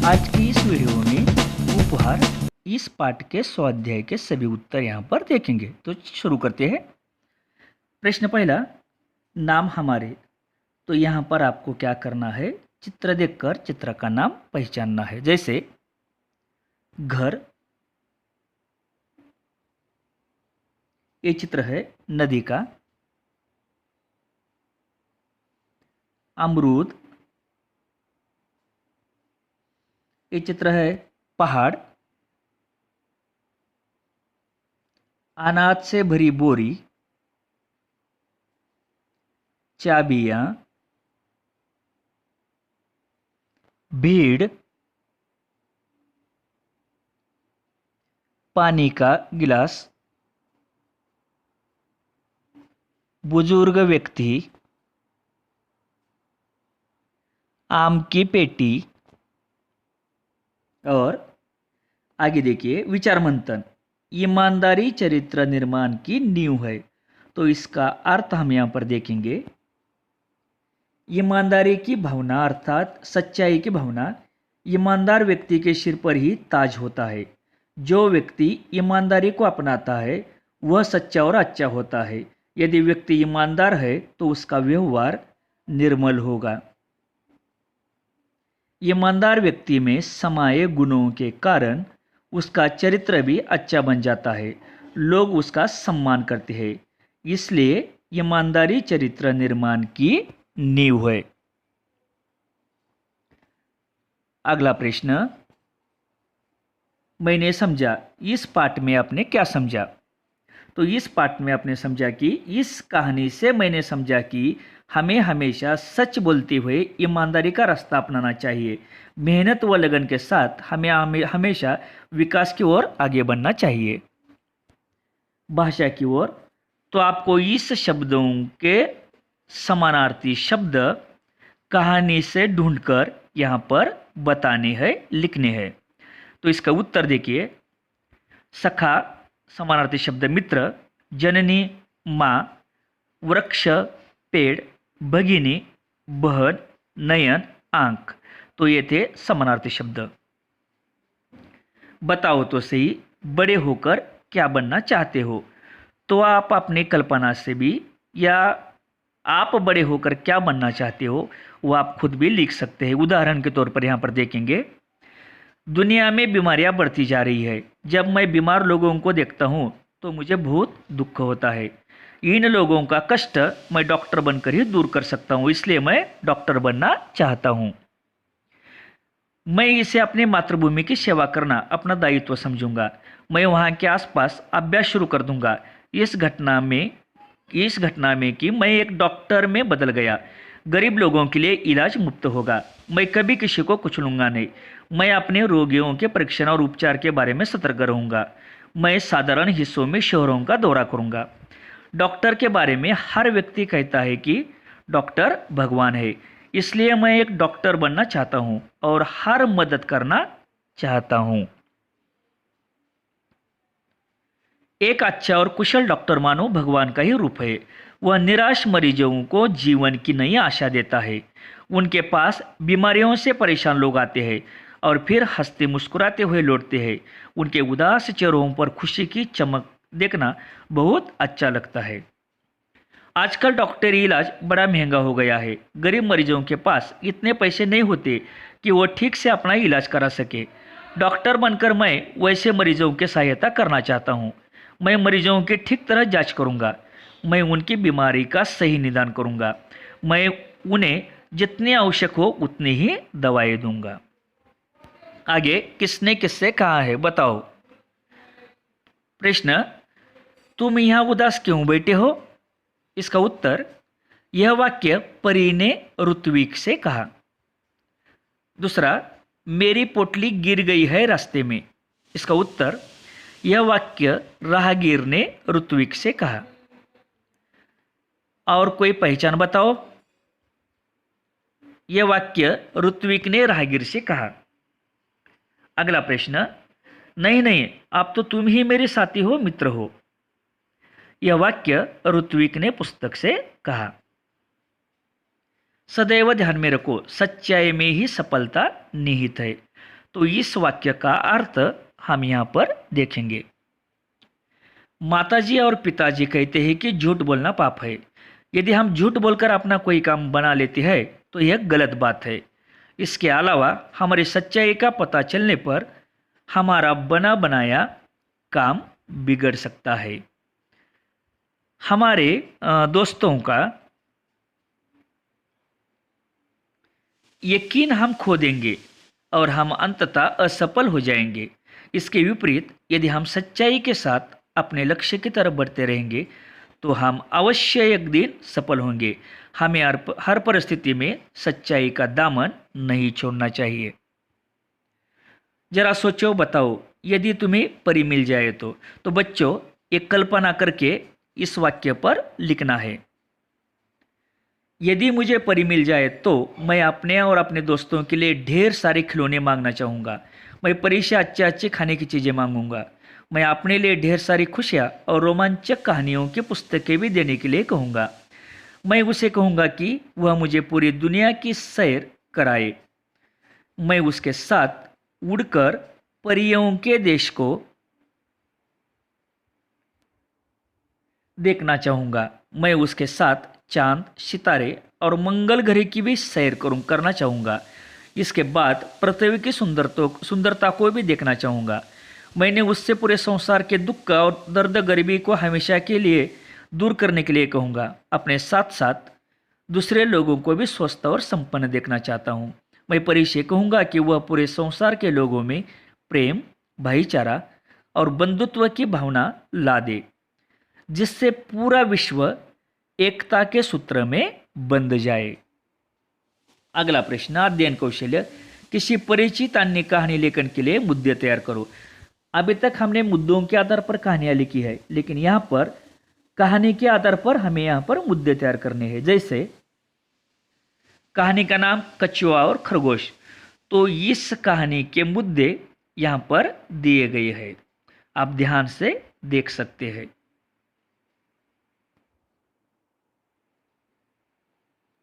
आज की इस वीडियो में उपहार इस पाठ के स्वाध्याय के सभी उत्तर यहाँ पर देखेंगे। तो शुरू करते हैं। प्रश्न पहला, नाम हमारे। तो यहाँ पर आपको क्या करना है, चित्र देखकर चित्र का नाम पहचानना है। जैसे घर, ये चित्र है नदी का। अमरूद, ये चित्र है पहाड़। अनाज से भरी बोरी, चाबियां, भीड़, पानी का गिलास, बुजुर्ग व्यक्ति, आम की पेटी। और आगे देखिए, विचार मंथन। ईमानदारी चरित्र निर्माण की नींव है। तो इसका अर्थ हम यहाँ पर देखेंगे। ईमानदारी की भावना अर्थात सच्चाई की भावना ईमानदार व्यक्ति के सिर पर ही ताज होता है। जो व्यक्ति ईमानदारी को अपनाता है वह सच्चा और अच्छा होता है। यदि व्यक्ति ईमानदार है तो उसका व्यवहार निर्मल होगा। ईमानदार व्यक्ति में समाये गुणों के कारण उसका चरित्र भी अच्छा बन जाता है। लोग उसका सम्मान करते हैं। इसलिए ईमानदारी चरित्र निर्माण की नींव है। अगला प्रश्न, मैंने समझा। इस पाठ में आपने क्या समझा? तो इस पाठ में आपने समझा कि इस कहानी से मैंने समझा कि हमें हमेशा सच बोलते हुए ईमानदारी का रास्ता अपनाना चाहिए। मेहनत व लगन के साथ हमें हमेशा विकास की ओर आगे बढ़ना चाहिए। भाषा की ओर, तो आपको इस शब्दों के समानार्थी शब्द कहानी से ढूंढकर यहाँ पर बताने हैं, लिखने हैं। तो इसका उत्तर देखिए। सखा समानार्थी शब्द मित्र, जननी माँ, वृक्ष पेड़, भगिनी बहन, नयन आंख। तो ये थे समानार्थी शब्द। बताओ तो सही, बड़े होकर क्या बनना चाहते हो? तो आप अपनी कल्पना से भी या आप बड़े होकर क्या बनना चाहते हो वो आप खुद भी लिख सकते हैं। उदाहरण के तौर पर यहाँ पर देखेंगे। दुनिया में बीमारियां बढ़ती जा रही है। जब मैं बीमार लोगों को देखता हूँ तो मुझे बहुत दुख होता है। इन लोगों का कष्ट मैं डॉक्टर बनकर ही दूर कर सकता हूँ, इसलिए मैं डॉक्टर बनना चाहता हूँ। मैं इसे अपनी मातृभूमि की सेवा करना अपना दायित्व समझूंगा। मैं वहाँ के आसपास अभ्यास शुरू कर दूंगा। इस घटना में कि मैं एक डॉक्टर में बदल गया। गरीब लोगों के लिए इलाज मुफ्त होगा। मैं कभी किसी को कुचलूंगा नहीं। मैं अपने रोगियों के परीक्षण और उपचार के बारे में सतर्क रहूंगा। मैं साधारण हिस्सों में शहरों का दौरा करूंगा। डॉक्टर के बारे में हर व्यक्ति कहता है कि डॉक्टर भगवान है, इसलिए मैं एक डॉक्टर बनना चाहता हूं और हर मदद करना चाहता हूं। एक अच्छा और कुशल डॉक्टर मानो भगवान का ही रूप है। वह निराश मरीजों को जीवन की नई आशा देता है। उनके पास बीमारियों से परेशान लोग आते हैं और फिर हंसते मुस्कुराते हुए लौटते हैं। उनके उदास चेहरों पर खुशी की चमक देखना बहुत अच्छा लगता है। आजकल डॉक्टरी इलाज बड़ा महंगा हो गया है। गरीब मरीजों के पास इतने पैसे नहीं होते कि वो ठीक से अपना इलाज करा सके। डॉक्टर बनकर मैं वैसे मरीजों की सहायता करना चाहता हूँ। मैं मरीजों की ठीक तरह जांच करूँगा। मैं उनकी बीमारी का सही निदान करूँगा। मैं उन्हें जितनी आवश्यक हो उतनी ही दवाएं दूंगा। आगे किसने किससे कहा है बताओ। प्रश्न, तुम यहाँ उदास क्यों बैठे हो? इसका उत्तर, यह वाक्य परी ने ऋत्विक से कहा। दूसरा, मेरी पोटली गिर गई है रास्ते में। इसका उत्तर, यह वाक्य राहगीर ने ऋत्विक से कहा। और कोई पहचान बताओ। यह वाक्य ऋत्विक ने राहगीर से कहा। अगला प्रश्न, नहीं नहीं, अब तो तुम ही मेरे साथी हो, मित्र हो। यह वाक्य ऋत्विक ने पुस्तक से कहा। सदैव ध्यान में रखो, सच्चाई में ही सफलता निहित है। तो इस वाक्य का अर्थ हम यहाँ पर देखेंगे। माताजी और पिताजी कहते हैं कि झूठ बोलना पाप है। यदि हम झूठ बोलकर अपना कोई काम बना लेते हैं तो यह गलत बात है। इसके अलावा हमारी सच्चाई का पता चलने पर हमारा बना बनाया काम बिगड़ सकता है। हमारे दोस्तों का यकीन हम खो देंगे और हम अंततः असफल हो जाएंगे। इसके विपरीत यदि हम सच्चाई के साथ अपने लक्ष्य की तरफ बढ़ते रहेंगे तो हम अवश्य एक दिन सफल होंगे। हमें हर परिस्थिति में सच्चाई का दामन नहीं छोड़ना चाहिए। जरा सोचो, बताओ, यदि तुम्हें परी मिल जाए तो बच्चों एक कल्पना करके इस वाक्य पर लिखना है। यदि मुझे परी मिल जाए तो मैं अपने और अपने दोस्तों के लिए ढेर सारे खिलौने मांगना चाहूँगा। मैं परी से अच्छे अच्छे खाने की चीज़ें मांगूंगा। मैं अपने लिए ढेर सारी खुशियाँ और रोमांचक कहानियों की पुस्तकें भी देने के लिए कहूँगा। मैं उसे कहूँगा कि वह मुझे पूरी दुनिया की सैर कराए। मैं उसके साथ उड़कर परियों के देश को देखना चाहूँगा। मैं उसके साथ चांद, सितारे और मंगल ग्रह की भी सैर करना चाहूँगा। इसके बाद पृथ्वी की सुंदरता को भी देखना चाहूँगा। मैंने उससे पूरे संसार के दुख और दर्द गरीबी को हमेशा के लिए दूर करने के लिए कहूँगा। अपने साथ साथ दूसरे लोगों को भी स्वस्थ और संपन्न देखना चाहता हूँ। मैं परी से कहूँगा कि वह पूरे संसार के लोगों में प्रेम, भाईचारा और बंधुत्व की भावना ला दे, जिससे पूरा विश्व एकता के सूत्र में बंध जाए। अगला प्रश्न, अध्ययन कौशल्य। किसी परिचित अन्य कहानी लेखन के लिए मुद्दे तैयार करो। अभी तक हमने मुद्दों के आधार पर कहानियां लिखी है, लेकिन यहाँ पर कहानी के आधार पर हमें यहाँ पर मुद्दे तैयार करने हैं। जैसे कहानी का नाम कछुआ और खरगोश, तो इस कहानी के मुद्दे यहाँ पर दिए गए हैं, आप ध्यान से देख सकते हैं।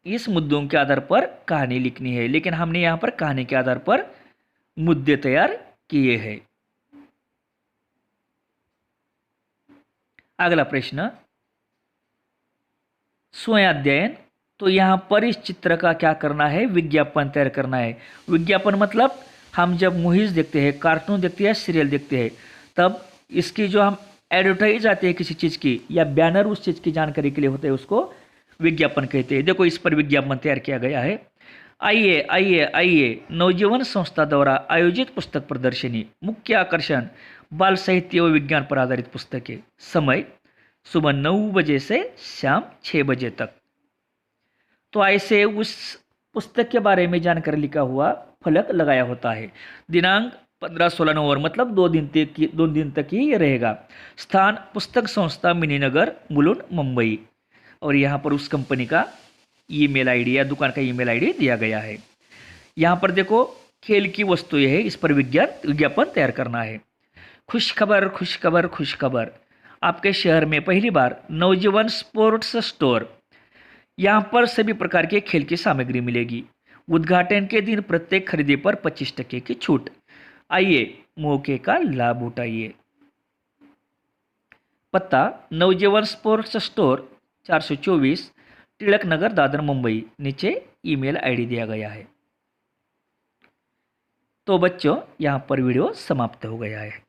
इस मुद्दों के आधार पर कहानी लिखनी है, लेकिन हमने यहाँ पर कहानी के आधार पर मुद्दे तैयार किए हैं। अगला प्रश्न, स्वयं अध्ययन। तो यहाँ पर इस चित्र का क्या करना है, विज्ञापन तैयार करना है। विज्ञापन मतलब हम जब मूवीज देखते हैं, कार्टून देखते हैं, सीरियल देखते हैं, तब इसकी जो हम एडवर्टाइज आती है किसी चीज़ की या बैनर उस चीज़ की जानकारी के लिए होते हैं, उसको विज्ञापन कहते हैं। देखो इस पर विज्ञापन तैयार किया गया है। आइए आइए आइए, नवजीवन संस्था द्वारा आयोजित पुस्तक प्रदर्शनी। मुख्य आकर्षण बाल साहित्य व विज्ञान पर आधारित पुस्तकें। समय सुबह 9 बजे से शाम 6 बजे तक। तो ऐसे उस पुस्तक के बारे में जानकारी लिखा हुआ फलक लगाया होता है। दिनांक 15-16 नवंबर, मतलब 2 दिन तक ही रहेगा। स्थान पुस्तक संस्था मिनीनगर, मुलुंड, मुंबई। और यहाँ पर उस कंपनी का ईमेल आईडी या दुकान का ईमेल आईडी दिया गया है। यहाँ पर देखो खेल की वस्तु यह है, इस पर विज्ञापन तैयार करना है। खुशखबर खुशखबर खुशखबर, आपके शहर में पहली बार नवजीवन स्पोर्ट्स स्टोर। यहाँ पर सभी प्रकार के खेल की सामग्री मिलेगी। उद्घाटन के दिन प्रत्येक खरीदी पर 25% की छूट। आइए मौके का लाभ उठाइए। पता नवजीवन स्पोर्ट्स स्टोर, 424 टिळक नगर, दादर, मुंबई। नीचे ईमेल आईडी दिया गया है। तो बच्चों यहाँ पर वीडियो समाप्त हो गया है।